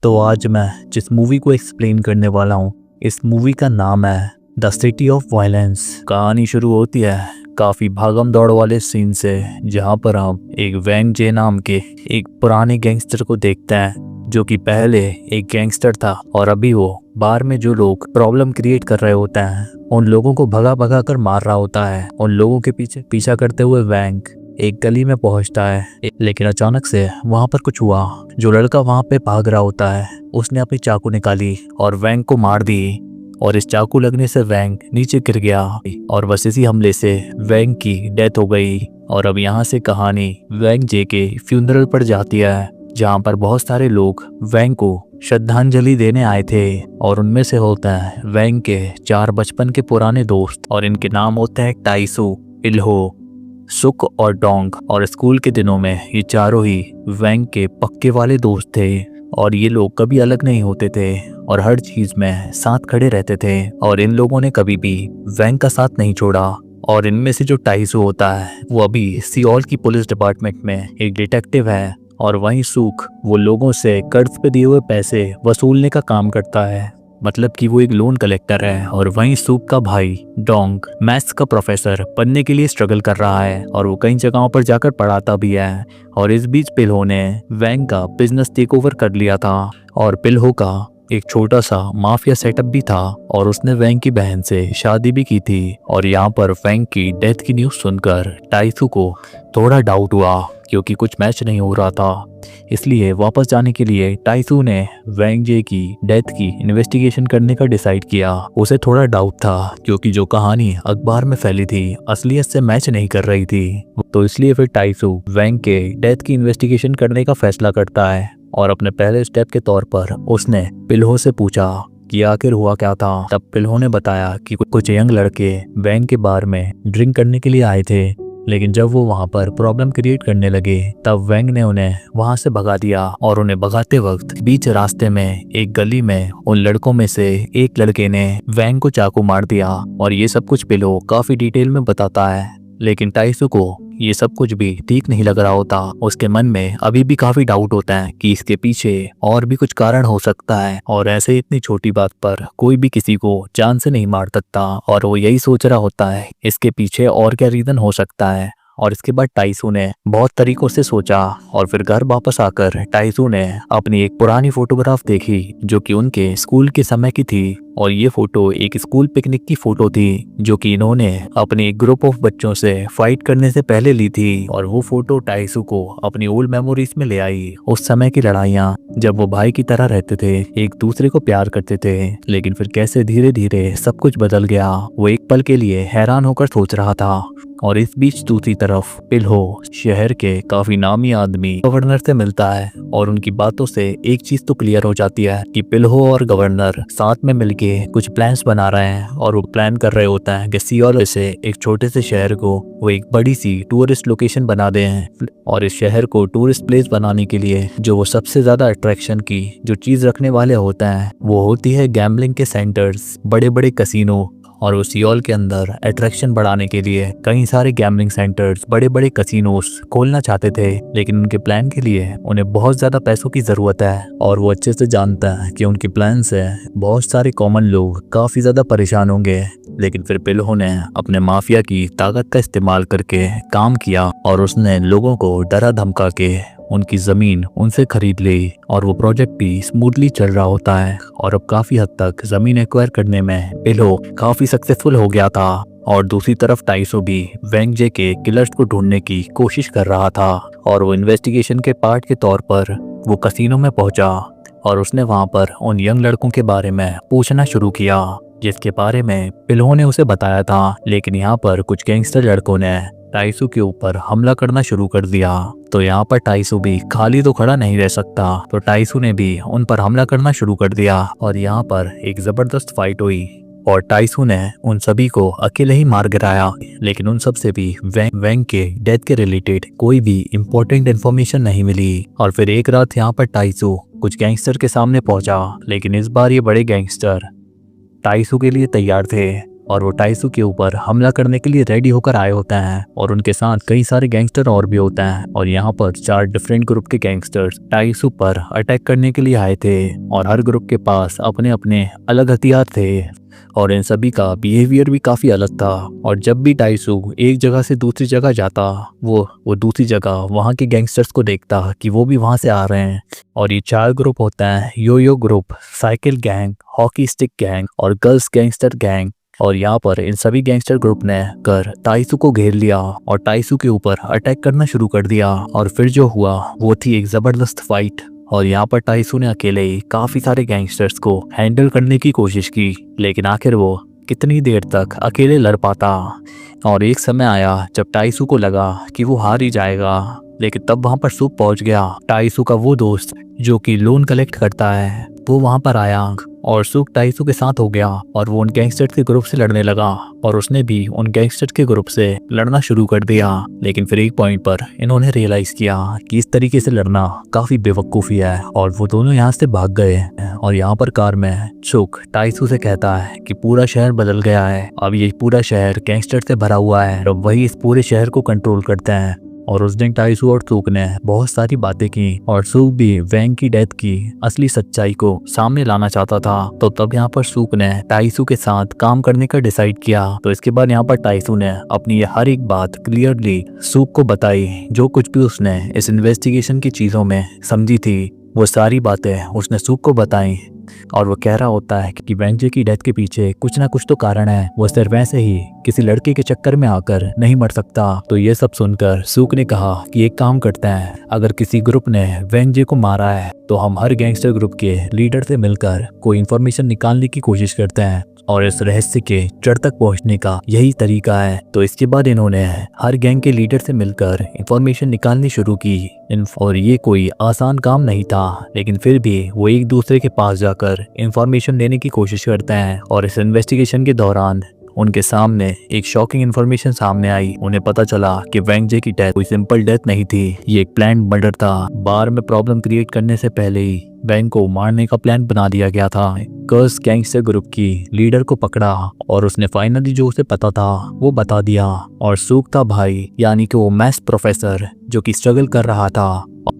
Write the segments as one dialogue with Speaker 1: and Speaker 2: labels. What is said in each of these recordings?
Speaker 1: तो आज मैं जिस मूवी को एक्सप्लेन करने वाला हूँ, इस मूवी का नाम है द सिटी ऑफ वायलेंस। कहानी शुरू होती है काफ़ी भागम दौड़ वाले सीन से, जहाँ पर हम एक वैंग जे नाम के एक पुराने गैंगस्टर को देखते हैं, जो कि पहले एक गैंगस्टर था और अभी वो बार में जो लोग प्रॉब्लम क्रिएट कर रहे होते हैं उन लोगों को भगा भगा कर मार रहा होता है। उन लोगों के पीछे पीछा करते हुए वैंग एक गली में पहुंचता है, लेकिन अचानक से वहां पर कुछ हुआ। जो लड़का वहां पे भाग रहा होता है उसने अपनी चाकू निकाली और वैंग को मार दी, और इस चाकू लगने से वैंग नीचे गिर गया और बस इसी हमले से वैंग की डेथ हो गई। और अब यहाँ से कहानी वैंग जे के फ्यूनरल पर जाती है, जहाँ पर बहुत सारे लोग वैंग को श्रद्धांजलि देने आए थे, और उनमें से होता है वैंग के 4 बचपन के पुराने दोस्त, और इनके नाम होते हैं टाइसू, इल्हो, सुक और डोंग। और स्कूल के दिनों में ये चारों ही वैंग के पक्के वाले दोस्त थे, और ये लोग कभी अलग नहीं होते थे और हर चीज में साथ खड़े रहते थे, और इन लोगों ने कभी भी वैंग का साथ नहीं छोड़ा। और इनमें से जो टाइसू होता है वो अभी सियोल की पुलिस डिपार्टमेंट में एक डिटेक्टिव है, और वहीं सुक वो लोगों से कर्ज पे दिए हुए पैसे वसूलने का काम करता है, मतलब कि वो एक लोन कलेक्टर है। और वहीं सूप का भाई डोंग मैथ्स का प्रोफेसर बनने के लिए स्ट्रगल कर रहा है, और वो कई जगहों पर जाकर पढ़ाता भी है। और इस बीच पिल्हो ने वैंग का बिजनेस टेक ओवर कर लिया था, और पिल्हो का एक छोटा सा माफिया सेटअप भी था, और उसने वैंग की बहन से शादी भी की थी। और यहाँ पर वैंग की डेथ की न्यूज़ सुनकर टाइसू को थोड़ा डाउट हुआ, क्योंकि कुछ मैच नहीं हो रहा था। इसलिए वापस जाने के लिए टाइसू ने वैंग जे की डेथ की इन्वेस्टिगेशन करने का डिसाइड किया। उसे थोड़ा डाउट था, क्योंकि जो कहानी अखबार में फैली थी असलियत से मैच नहीं कर रही थी। तो इसलिए फिर टाइसू वैंग के डेथ की इन्वेस्टिगेशन करने का फैसला करता है, और अपने पहले स्टेप के तौर पर उसने पिल्हो से पूछा कि आखिर हुआ क्या था। तब पिल्हो ने बताया कि कुछ यंग लड़के वैंग के बार में ड्रिंक करने के लिए आए थे, लेकिन जब वो वहां पर प्रॉब्लम क्रिएट करने लगे तब वैंग ने उन्हें वहां से भगा दिया। और उन्हें भगाते वक्त बीच रास्ते में एक गली में उन लड़कों में से एक लड़के ने वैंग को चाकू मार दिया। और ये सब कुछ पिल्हो काफी डिटेल में बताता है, लेकिन टाइसू को ये सब कुछ भी ठीक नहीं लग रहा होता। उसके मन में अभी भी काफी डाउट होता है कि इसके पीछे और भी कुछ कारण हो सकता है, और ऐसे इतनी छोटी बात पर कोई भी किसी को जान से नहीं मार सकता। और वो यही सोच रहा होता है इसके पीछे और क्या रीजन हो सकता है। और इसके बाद टाइसू ने बहुत तरीकों से सोचा, और फिर घर वापस आकर टाइसू ने अपनी एक पुरानी फोटोग्राफ देखी, जो कि उनके स्कूल के समय की थी। और ये फोटो एक स्कूल पिकनिक की फोटो थी, जो कि इन्होंने अपने एक ग्रुप ऑफ बच्चों से फाइट करने से पहले ली थी। और वो फोटो टाइसू को अपनी ओल्ड मेमोरीज में ले आई, उस समय की लड़ाइयाँ, जब वो भाई की तरह रहते थे, एक दूसरे को प्यार करते थे। लेकिन फिर कैसे धीरे धीरे सब कुछ बदल गया, वो एक पल के लिए हैरान होकर सोच रहा था। और इस बीच दूसरी तरफ पिल्हो शहर के काफी नामी आदमी गवर्नर से मिलता है, और उनकी बातों से एक चीज तो क्लियर हो जाती है कि पिल्हो और गवर्नर साथ में मिलके कुछ प्लान्स बना रहे हैं। और वो प्लान कर रहे होता है कि सियोल से एक छोटे से शहर को वो एक बड़ी सी टूरिस्ट लोकेशन बना दे हैं। और इस शहर को टूरिस्ट प्लेस बनाने के लिए जो वो सबसे ज्यादा अट्रैक्शन की जो चीज रखने वाले होते हैं वो होती है गैम्बलिंग के सेंटर्स, बड़े बड़े कसिनो। और वो सियोल के अंदर अट्रैक्शन बढ़ाने के लिए कई सारे गैम्बलिंग सेंटर्स, बड़े बड़े कसिनोस खोलना चाहते थे, लेकिन उनके प्लान के लिए उन्हें बहुत ज्यादा पैसों की जरूरत है। और वो अच्छे से जानता है कि उनके प्लान से बहुत सारे कॉमन लोग काफी ज्यादा परेशान होंगे। लेकिन फिर पिल्हो ने अपने माफिया की ताकत का इस्तेमाल करके काम किया, और उसने लोगों को डरा धमका के उनकी जमीन उनसे खरीद ली। और वो प्रोजेक्ट भी स्मूथली चल रहा होता है, और अब काफी हद तक जमीन एक्वायर करने में पिल्हो काफी सक्सेसफुल हो गया था। और दूसरी तरफ टाइसू भी वैंग जे के किलर्स को ढूंढने की कोशिश कर रहा था, और वो इन्वेस्टिगेशन के पार्ट के तौर पर वो कसिनो में पहुंचा, और उसने वहां पर उन यंग लड़कों के बारे में पूछना शुरू किया, जिसके बारे में पिल्हो ने उसे बताया था। लेकिन यहाँ पर कुछ गैंगस्टर लड़कों ने टाइसू के ऊपर हमला करना शुरू कर दिया। तो यहाँ पर टाइसू भी खाली तो खड़ा नहीं रह सकता, तो टाइसू ने भी उन पर हमला करना शुरू कर दिया। और यहाँ पर एक जबरदस्त फाइट हुई, और टाइसू ने उन सभी को अकेले ही मार गिराया। लेकिन उन सब से भी वैंग के डेथ के रिलेटेड कोई भी इम्पोर्टेंट इन्फॉर्मेशन नहीं मिली। और फिर एक रात यहाँ पर टाइसू कुछ गैंगस्टर के सामने पहुंचा, लेकिन इस बार ये बड़े गैंगस्टर टाइसू के लिए तैयार थे, और वो टाइसू के ऊपर हमला करने के लिए रेडी होकर आए होते हैं और उनके साथ कई सारे गैंगस्टर और भी होते हैं। और यहाँ पर 4 डिफरेंट ग्रुप के गैंगस्टर्स टाइसू पर अटैक करने के लिए आए थे और हर ग्रुप के पास अपने अपने अलग हथियार थे और इन सभी का बिहेवियर भी काफी अलग था। और जब भी टाइसू एक जगह से दूसरी जगह जाता, वो दूसरी जगह वहाँ के गैंगस्टर्स को देखता कि वो भी वहाँ से आ रहे हैं। और ये 4 ग्रुप होते हैं, yoyo group, cycle gang, hockey stick gang और गर्ल्स गैंगस्टर गैंग। और यहाँ पर इन सभी गैंगस्टर ग्रुप ने कर टाइसू को घेर लिया और टाइसू के ऊपर अटैक करना शुरू कर दिया। और फिर जो हुआ वो थी एक जबरदस्त फाइट। और यहाँ पर टाइसू ने अकेले ही काफी सारे गैंगस्टर्स को हैंडल करने की कोशिश की, लेकिन आखिर वो कितनी देर तक अकेले लड़ पाता। और एक समय आया जब टाइसू को लगा कि वो हार ही जाएगा, लेकिन तब वहां पर सूप पहुंच गया। टाइसू का वो दोस्त जो कि लोन कलेक्ट करता है वो वहां पर आया और सूप टाइसू के साथ हो गया और वो उन गैंगस्टर्स के ग्रुप से लड़ने लगा और उसने भी उन गैंगस्टर्स के ग्रुप से लड़ना शुरू कर दिया। लेकिन फिर एक पॉइंट पर इन्होंने रियलाइज किया कि इस तरीके से लड़ना काफी बेवकूफी है और वो दोनों यहाँ से भाग गए। और यहाँ पर कार में सुक टाइसू से कहता है कि पूरा शहर बदल गया है, अब ये पूरा शहर गैंगस्टर से भरा हुआ है और वही इस पूरे शहर को कंट्रोल करते हैं। और उस दिन टाइसू और सूक ने बहुत सारी बातें की और सूक भी वैंग की डेथ की असली सच्चाई को सामने लाना चाहता था। तो तब यहाँ पर सूक ने टाइसू के साथ काम करने का डिसाइड किया। तो इसके बाद यहाँ पर टाइसू ने अपनी ये हर एक बात क्लियरली सूक को बताई। जो कुछ भी उसने इस इन्वेस्टिगेशन की चीजों में समझी थी वो सारी बातें उसने सूक को बताई। और वो कह रहा होता है कि वेंजे की डेथ के पीछे कुछ ना कुछ तो कारण है, वो सिर्फ वैसे ही किसी लड़के के चक्कर में आकर नहीं मर सकता। तो ये सब सुनकर सूक ने कहा कि एक काम करते हैं, अगर किसी ग्रुप ने वेंजे को मारा है तो हम हर गैंगस्टर ग्रुप के लीडर से मिलकर कोई इन्फॉर्मेशन निकालने की कोशिश करते हैं और इस रहस्य के जड़ तक पहुंचने का यही तरीका है। तो इसके बाद इन्होंने हर गैंग के लीडर से मिलकर इंफॉर्मेशन निकालनी शुरू की। और ये कोई आसान काम नहीं था, लेकिन फिर भी वो एक दूसरे के पास जाकर इंफॉर्मेशन लेने की कोशिश करते हैं। और इस इन्वेस्टिगेशन के दौरान उनके सामने एक शॉकिंग इन्फॉर्मेशन सामने आई। उन्हें पता चला कि वेंजे की डेथ कोई सिंपल डेथ नहीं थी, ये एक प्लान मर्डर था। बार में प्रॉब्लम क्रिएट करने से पहले ही वेंग को मारने का प्लान बना दिया गया था। कर्स गैंगस्टर ग्रुप की लीडर को पकड़ा और उसने फाइनली जो उसे पता था वो बता दिया। और सूक था भाई, यानी कि वो मैथ्स प्रोफेसर जो कि स्ट्रगल कर रहा था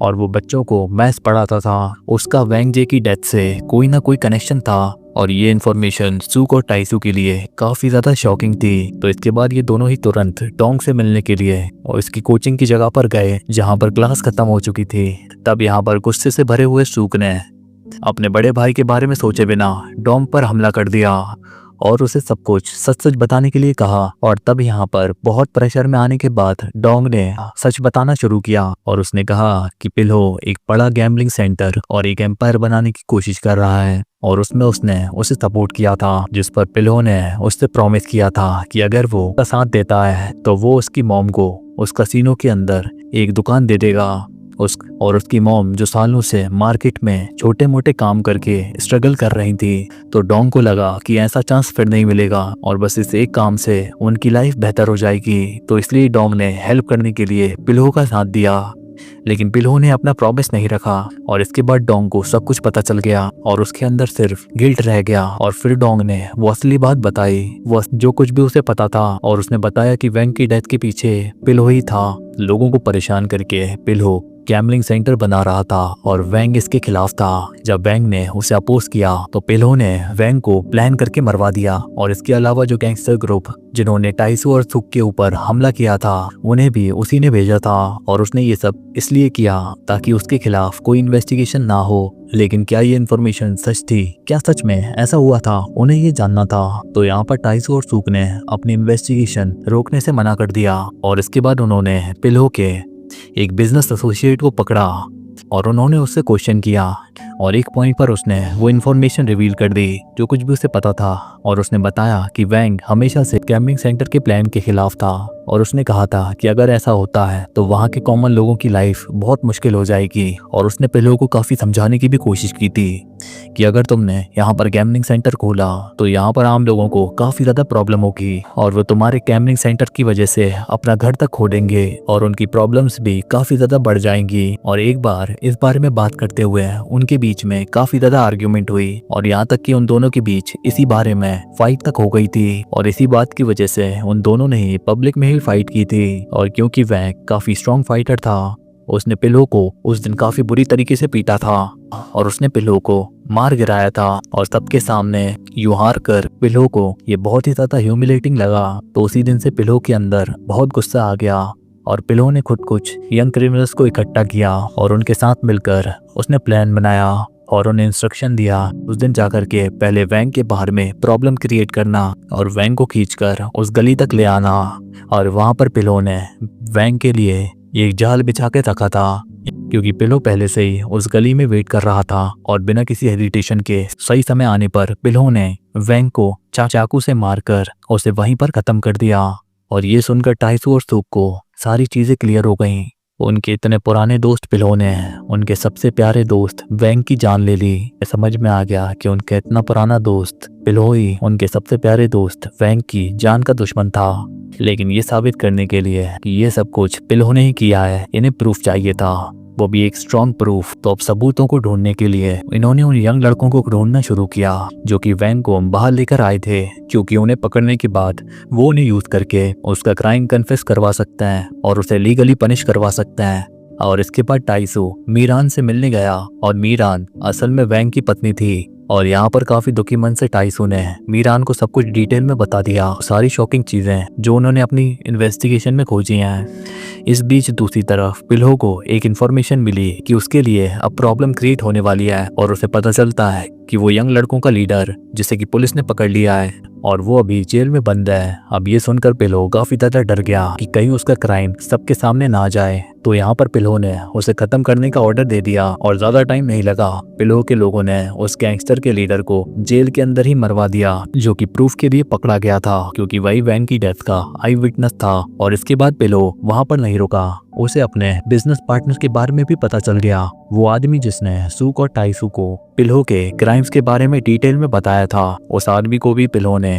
Speaker 1: और वो बच्चों को मैथ्स पढ़ाता था, उसका वेंजे की डेथ से कोई ना कोई कनेक्शन था। और ये इन्फॉर्मेशन सूक और टाइसू के लिए काफी ज्यादा शॉकिंग थी। तो इसके बाद ये दोनों ही तुरंत डोंग से मिलने के लिए और इसकी कोचिंग की जगह पर गए जहां पर क्लास खत्म हो चुकी थी। तब यहाँ पर गुस्से से भरे हुए सूक ने अपने बड़े भाई के बारे में सोचे बिना डोंग पर हमला कर दिया और उसे सब कुछ सच सच बताने के लिए कहा। और तब यहाँ पर बहुत प्रेशर में आने के बाद डोंग ने सच बताना शुरू किया और उसने कहा कि पिल्हो एक बड़ा गैम्बलिंग सेंटर और एक एम्पायर बनाने की कोशिश कर रहा है और उसमें उसने उसे सपोर्ट किया था, जिस पर पिल्हो ने उससे प्रॉमिस किया था कि अगर वो उसका साथ देता है तो वो उसकी मॉम को उस कैसीनो के अंदर एक दुकान दे देगा। उसकी मॉम जो सालों से मार्केट में छोटे मोटे काम करके स्ट्रगल कर रही थी, तो डोंग को लगा कि ऐसा चांस फिर नहीं मिलेगा और बस इस एक काम से उनकी लाइफ बेहतर हो जाएगी। तो इसलिए डोंग ने हेल्प करने के लिए पिल्हो का साथ दिया, लेकिन पिल्हो ने अपना प्रॉमिस नहीं रखा। और इसके बाद डोंग को सब कुछ पता चल गया और उसके अंदर सिर्फ गिल्ट रह गया। और फिर डोंग ने वो असली बात बताई, वो जो कुछ भी उसे पता था, और उसने बताया कि वेंग की डेथ के पीछे पिल्हो ही था। लोगों को परेशान करके पिल्हो गैम्बलिंग सेंटर बना रहा था और वेंग इसके खिलाफ था। जब वेंग ने उसे अपोज किया तो पिल्हो ने वेंग को प्लान करके मरवा दिया। और इसके अलावा जो गैंगस्टर ग्रुप जिन्होंने टाइसू और सुक के ऊपर हमला किया था उन्हें भी उसी ने भेजा था और उसने ये सब इसलिए किया ताकि उसके खिलाफ कोई इन्वेस्टिगेशन ना हो। लेकिन क्या ये इन्फॉर्मेशन सच थी? क्या सच में ऐसा हुआ था? उन्हें ये जानना था। तो यहाँ पर टाइसू और सुक ने अपनी इन्वेस्टिगेशन रोकने से मना कर दिया और इसके बाद उन्होंने पिल्हो के एक बिजनेस एसोसिएट को पकड़ा और उन्होंने उससे क्वेश्चन किया और एक पॉइंट पर उसने वो इन्फॉर्मेशन रिवील कर दी जो कुछ भी उसे पता था। और उसने बताया कि वेंग हमेशा से गैम्बलिंग सेंटर के प्लान के खिलाफ था और उसने कहा था कि अगर ऐसा होता है तो वहाँ के कॉमन लोगों की लाइफ बहुत मुश्किल हो जाएगी। और उसने पिल्हो को काफी समझाने की भी कोशिश की थी कि अगर तुमने यहाँ पर गैम्बलिंग सेंटर खोला तो यहाँ पर आम लोगों को काफी ज्यादा प्रॉब्लम होगी और वो तुम्हारे गैम्बलिंग सेंटर की वजह से अपना घर तक खो देंगे और उनकी प्रॉब्लम्स भी काफी ज्यादा बढ़ जाएंगी। और एक बार इस बारे में बात करते हुए उनके बीच में काफी ज्यादा आर्ग्यूमेंट हुई और यहाँ तक कि उन दोनों के बीच इसी बारे में फाइट तक हो गई थी और इसी बात की वजह से उन दोनों ने ही पब्लिक में ही फाइट की थी। और क्योंकि वह काफी स्ट्रॉन्ग फाइटर था, उसने पिलो को उस दिन काफी बुरी तरीके से पीटा था और उसने पिलो को मार गिराया था और सबके सामने यूं हार कर पिलो को ये बहुत ही ज्यादा ह्यूमिलेटिंग लगा। तो उसी दिन से पिलो के अंदर बहुत गुस्सा आ गया और पिलो ने खुद कुछ यंग क्रिमिनल्स को इकट्ठा किया और उनके साथ मिलकर उसने प्लान बनाया और उन्हें इंस्ट्रक्शन दिया उस दिन जाकर के पहले वैंग के बाहर में प्रॉब्लम क्रिएट करना और वैंग को खींचकर उस गली तक ले आना। और वहां पर पिलो ने वैंग के लिए एक जाल बिछा के रखा था क्योंकि पिलो पहले से ही उस गली में वेट कर रहा था और बिना किसी हेजिटेशन के सही समय आने पर पिलो ने वैंग को चाकू से मारकर उसे वहीं पर खत्म कर दिया। और ये सुनकर टाइसू और सूक को सारी चीजें क्लियर हो गईं। उनके इतने पुराने दोस्त पिलो ने उनके सबसे प्यारे दोस्त वैंग की जान ले ली। समझ में आ गया कि उनका इतना पुराना दोस्त पिलो ही उनके सबसे प्यारे दोस्त वैंग की जान का दुश्मन था। लेकिन ये साबित करने के लिए कि ये सब कुछ पिलो ने ही किया है, इन्हें प्रूफ चाहिए था, वो भी एक स्ट्रॉन्ग प्रूफ। तो अब सबूतों को ढूंढने के लिए इन्होंने उन यंग लड़कों को ढूंढना शुरू किया जो कि वैंग को बाहर लेकर आए थे, क्योंकि उन्हें पकड़ने के बाद वो उन्हें यूज करके उसका क्राइम कन्फेस करवा सकते हैं और उसे लीगली पनिश करवा सकते हैं। और इसके बाद टाइसू मीरान से मिलने गया और मीरान असल में वैंग की पत्नी थी। और यहाँ पर काफी दुखी मन से टाइसू ने मीरान को सब कुछ डिटेल में बता दिया, सारी शॉकिंग चीजें जो उन्होंने अपनी इन्वेस्टिगेशन में खोजी हैं। इस बीच दूसरी तरफ पिलो को एक इन्फॉर्मेशन मिली कि उसके लिए अब प्रॉब्लम क्रिएट होने वाली है और उसे पता चलता है कि वो यंग लड़कों का लीडर जिसे कि पुलिस ने पकड़ लिया है और वो अभी जेल में बंद है। अब ये सुनकर पिलो काफी ज्यादा डर गया कि कहीं उसका क्राइम सबके सामने ना आ जाए। तो यहाँ पर पिलो ने उसे खत्म करने का ऑर्डर दे दिया और ज्यादा टाइम नहीं लगा, पिलो के लोगों ने उस गैंगस्टर के लीडर को जेल के अंदर ही मरवा दिया, जो कि प्रूफ के लिए पकड़ा गया था क्योंकि वही वैंग की डेथ का आई विटनेस था। और इसके बाद पिलो वहां पर नहीं रुका, उसे अपने बिजनेस पार्टनर के बारे में भी पता चल गया। वो आदमी जिसने सूक और टाइसू को पिलो के क्राइम्स के बारे में डिटेल में बताया था, उस आदमी को भी पिलो ने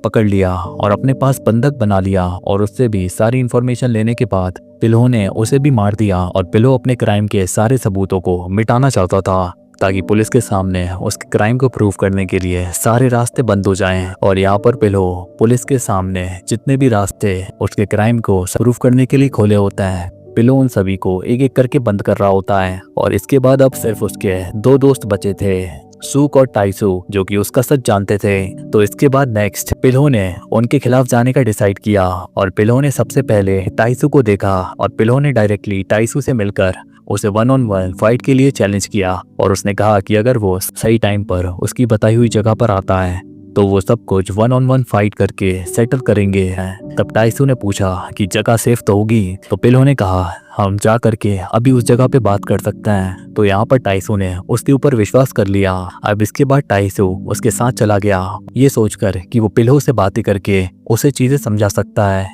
Speaker 1: पकड़ लिया और अपने पास बंधक बना लिया। और उससे भी सारी इंफॉर्मेशन लेने के बाद पिलो ने उसे भी मार दिया। और पिलो अपने क्राइम के सारे सबूतों को मिटाना चाहता था ताकि पुलिस के सामने उसके क्राइम को प्रूव करने के लिए सारे रास्ते बंद हो जाएं। और यहाँ पर पिलो पुलिस के सामने जितने भी रास्ते उसके क्राइम को प्रूव करने के लिए खोले होते हैं, पिलो उन सभी को एक एक करके बंद कर रहा होता है। और इसके बाद अब सिर्फ उसके दो दोस्त बचे थे, सूक और टाइसू, जो कि उसका सच जानते थे। तो इसके बाद नेक्स्ट पिलो ने उनके खिलाफ जाने का डिसाइड किया और पिलो ने सबसे पहले टाइसू को देखा और पिलो ने डायरेक्टली टाइसू से मिलकर उसे 1-on-1 फाइट के लिए चैलेंज किया। और उसने कहा कि अगर वो सही टाइम पर उसकी बताई हुई जगह पर आता है तो वो सब कुछ 1-on-1 फाइट करके सेटल करेंगे हैं। तब टाइसू ने पूछा कि जगह सेफ तो होगी, तो पिलो ने कहा हम जा करके अभी उस जगह पे बात कर सकते हैं। तो यहाँ पर टाइसू ने उसके ऊपर विश्वास कर लिया। अब इसके बाद टाइसू उसके साथ चला गया, ये सोचकर कि वो पिलो से बातें करके उसे चीजें समझा सकता है।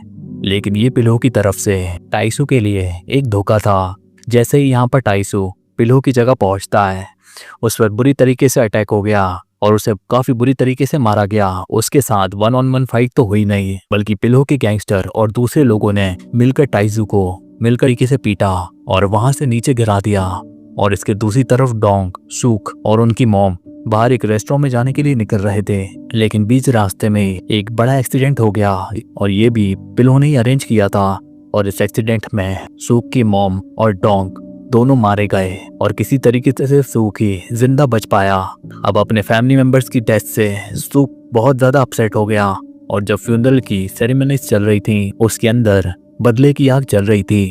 Speaker 1: लेकिन ये पिलो की तरफ से टाइसू के लिए एक धोखा था। जैसे ही यहाँ पर टाइसू पिलो की जगह पहुंचता है, उस पर बुरी तरीके से अटैक हो गया और उसे काफी बुरी तरीके से मारा गया। उसके साथ 1-on-1 फाइट तो हुई नहीं, बल्कि पिलो के गैंगस्टर और दूसरे लोगों ने मिलकर टाइसू को मिलकर तरीके से पीटा और वहां से नीचे गिरा दिया। और इसके दूसरी तरफ डोंग, सूक और उनकी मॉम बाहर एक रेस्टोरेंट में जाने के लिए निकल रहे थे, लेकिन बीच रास्ते में एक बड़ा एक्सीडेंट हो गया और ये भी पिलो ने ही अरेंज किया था। और इस एक्सीडेंट में सूक की मॉम और डोंग दोनों मारे गए और किसी तरीके से सूक ही जिंदा बच पाया। अब अपने फैमिली मेंबर्स की डेथ से सूक बहुत ज्यादा अपसेट हो गया और जब फ्यूनरल की सेरेमनीज चल रही थी उसके अंदर बदले की आग चल रही थी,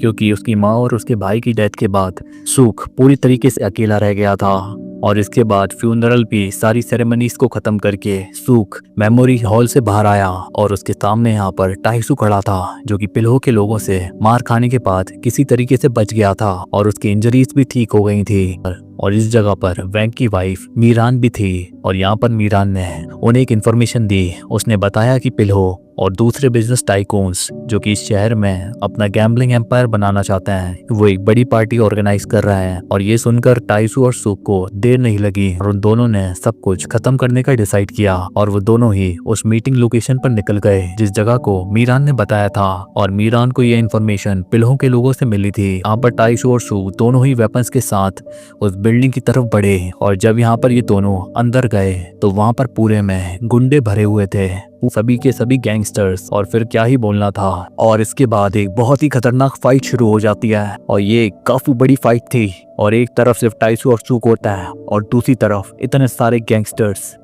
Speaker 1: क्योंकि उसकी माँ और उसके भाई की डेथ के बाद सूक पूरी तरीके से अकेला रह गया था। और इसके बाद फ्यूनरल भी सारी सेरेमनीज को खत्म करके सूक मेमोरी हॉल से बाहर आया और उसके सामने यहाँ पर टाइसू खड़ा था, जो कि पिलो के लोगों से मार खाने के बाद किसी तरीके से बच गया था और उसकी इंजरीज भी ठीक हो गई थी। और इस जगह पर वैंग की वाइफ मीरान भी थी और यहाँ पर मीरान ने उन्हें एक इन्फॉर्मेशन दी। उसने बताया कि पिलो और दूसरे बिजनेस टाइकून्स जो कि इस शहर में अपना गैम्बलिंग एम्पायर बनाना चाहते हैं, वो एक बड़ी पार्टी ऑर्गेनाइज कर रहे हैं। और ये सुनकर टाइसू और सूक को देर नहीं लगी और उन दोनों ने सब कुछ खत्म करने का डिसाइड किया और वो दोनों ही उस मीटिंग लोकेशन पर निकल गए जिस जगह को मीरान ने बताया था। और मीरान को ये इन्फॉर्मेशन पिल्हों के लोगों से मिली थी। यहाँ पर टाइसू और सूक दोनों ही वेपन्स के साथ उस बिल्डिंग की तरफ बढ़े और जब यहाँ पर ये दोनों अंदर गए तो वहाँ पर पूरे में गुंडे भरे हुए थे, सभी के सभी गैंगस्टर्स। और फिर क्या ही बोलना था। और इसके बाद एक बहुत ही खतरनाक फाइट शुरू हो जाती है और ये काफी बड़ी फाइट थी। और एक तरफ सिर्फ टाइसू और सूक होता है और दूसरी तरफ इतने सारे गैंगस्टर्स,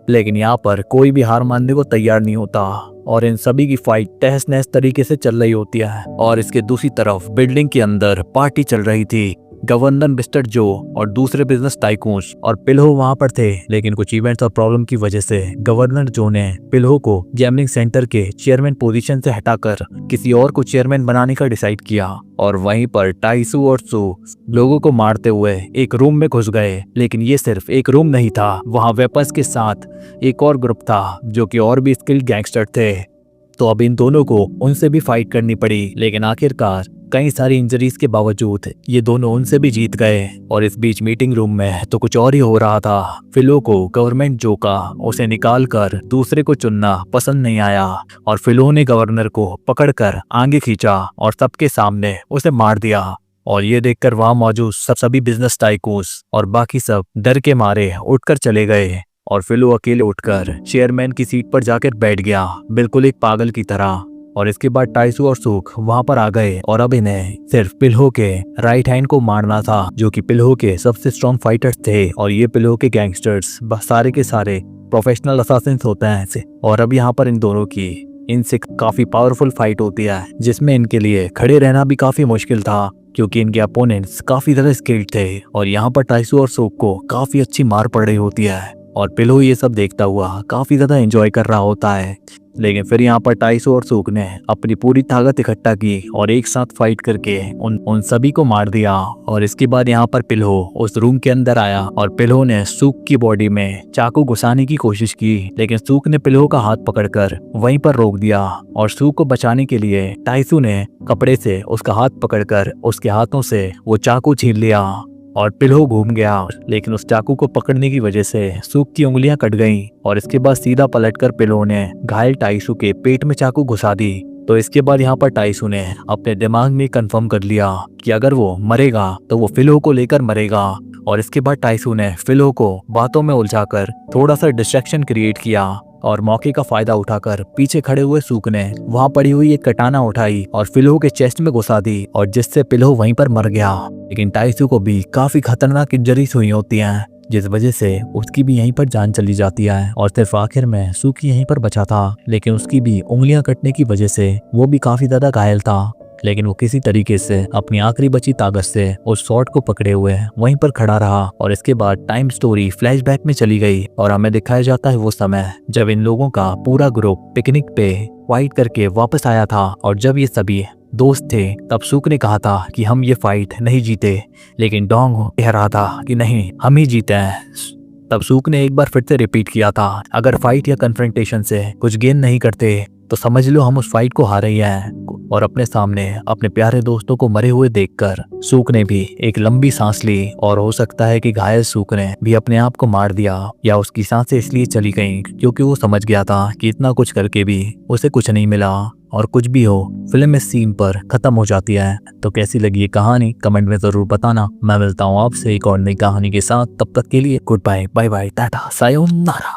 Speaker 1: लेकिन यहाँ पर कोई भी हार मानने को तैयार नहीं होता और इन सभी की फाइट तहस नहस तरीके से चल रही होती है। और इसके दूसरी तरफ बिल्डिंग के अंदर पार्टी चल रही थी। गवर्नर मिस्टर जो और दूसरे बिजनेस टाइकून्स और पिल्हो वहां पर थे, लेकिन कुछ इवेंट्स और प्रॉब्लम की वजह से गवर्नर जो ने पिल्हो को गैम्बलिंग सेंटर के चेयरमैन पोजीशन से हटाकर किसी और को चेयरमैन बनाने का डिसाइड किया। और वहीं पर टाइसू और सू लोगों को मारते हुए एक रूम में घुस गए, लेकिन ये सिर्फ एक रूम नहीं था, वहां वेपन्स के साथ एक और ग्रुप था जो कि और भी स्किल्ड गैंगस्टर थे। तो अब इन दोनों को उनसे भी फाइट करनी पड़ी, लेकिन आखिरकार कई सारी इंजरीज के बावजूद ये दोनों उनसे भी जीत गए। और इस बीच मीटिंग रूम में तो कुछ और ही हो रहा था। फिलो को गवर्नमेंट जो का उसे निकाल कर दूसरे को चुनना पसंद नहीं आया और फिलो ने गवर्नर को पकड़कर आगे खींचा और सबके सामने उसे मार दिया। और ये देखकर वहां मौजूद सभी बिजनेस टाइकून्स और बाकी सब डर के मारे उठकर चले गए और फिलो अकेले उठकर चेयरमैन की सीट पर जाकर बैठ गया, बिल्कुल एक पागल की तरह। और इसके बाद टाइसू और सूक वहां पर आ गए और अब इन्हें सिर्फ पिल्हो के राइट हैंड को मारना था जो कि पिल्हो के सबसे स्ट्रॉन्ग फाइटर्स थे। और ये पिल्हो के गैंगस्टर्स सारे के सारे प्रोफेशनल असासिन्स होते हैं ऐसे। और अब यहाँ पर इन दोनों की इनसे काफी पावरफुल फाइट होती है जिसमें इनके लिए खड़े रहना भी काफी मुश्किल था क्योंकि इनके अपोनेंट्स काफी ज्यादा स्किल्ड थे। और यहाँ पर टाइसू और सूक को काफी अच्छी मार पड़ रही होती है और पिल्हो ये सब देखता हुआ काफी ज्यादा एंजॉय कर रहा होता है। लेकिन फिर यहाँ पर टाइसू और सूक ने अपनी पूरी ताकत इकट्ठा की और एक साथ फाइट करके उन सभी को मार दिया। और इसके बाद यहाँ पर पिल्हो उस रूम के अंदर आया और पिल्हो ने सूक की बॉडी में चाकू घुसाने की कोशिश की, लेकिन सूक ने पिल्हो का हाथ पकड़कर वहीं पर रोक दिया। और सूक को बचाने के लिए टाइसू ने कपड़े से उसका हाथ पकड़कर उसके हाथों से वो चाकू छीन लिया और पिल्हो घूम गया, लेकिन उस चाकू को पकड़ने की वजह से सूक की उंगलियां कट गईं। और इसके बाद सीधा पलटकर पिल्हो ने घायल टाइसू के पेट में चाकू घुसा दी। तो इसके बाद यहाँ पर टाइसू ने अपने दिमाग में कंफर्म कर लिया कि अगर वो मरेगा तो वो फिलो को लेकर मरेगा। और इसके बाद टाइसू ने फिलो को बातों में उलझाकर थोड़ा सा डिस्ट्रैक्शन क्रिएट किया और मौके का फायदा उठाकर पीछे खड़े हुए सूक ने वहां पड़ी हुई एक कटाना उठाई और फिलो के चेस्ट में घुसा दी और जिससे पिल्हो वहीं पर मर गया। लेकिन टाइसू को भी काफी खतरनाक इंजरीज हुई होती हैं जिस वजह से उसकी भी यहीं पर जान चली जाती है और सिर्फ आखिर में सूक यहीं पर बचा था, लेकिन उसकी भी उंगलियां कटने की वजह से वो भी काफी ज्यादा घायल था। लेकिन वो किसी तरीके से अपनी आखिरी बची ताकत से उस शॉट को पकड़े हुए वहीं पर खड़ा रहा। और इसके बाद टाइम स्टोरी फ्लैशबैक में चली गई और हमें दिखाया जाता है वो समय जब इन लोगों का पूरा ग्रुप पिकनिक पे फाइट करके वापस आया था। और जब ये सभी दोस्त थे तब सूक ने कहा था कि हम ये फाइट नहीं जीते, लेकिन डोंग कह रहा था कि नहीं हम ही जीते हैं। तब सूक ने एक बार फिर से रिपीट किया था अगर फाइट या कन्फ्रंटेशन से कुछ गेन नहीं करते तो समझ लो हम उस फाइट को हारे ही हैं। और अपने सामने अपने प्यारे दोस्तों को मरे हुए देखकर सूक ने भी एक लंबी सांस ली और हो सकता है कि घायल सूक ने भी अपने आप को मार दिया या उसकी सांसें इसलिए चली गईं क्योंकि वो समझ गया था कि इतना कुछ करके भी उसे कुछ नहीं मिला। और कुछ भी हो फिल्म इस सीन पर खत्म हो जाती है। तो कैसी लगी ये कहानी कमेंट में जरूर बताना। मैं मिलता हूँ आपसे एक और नई कहानी के साथ, तब तक के लिए goodbye, bye bye, tata, sayonara.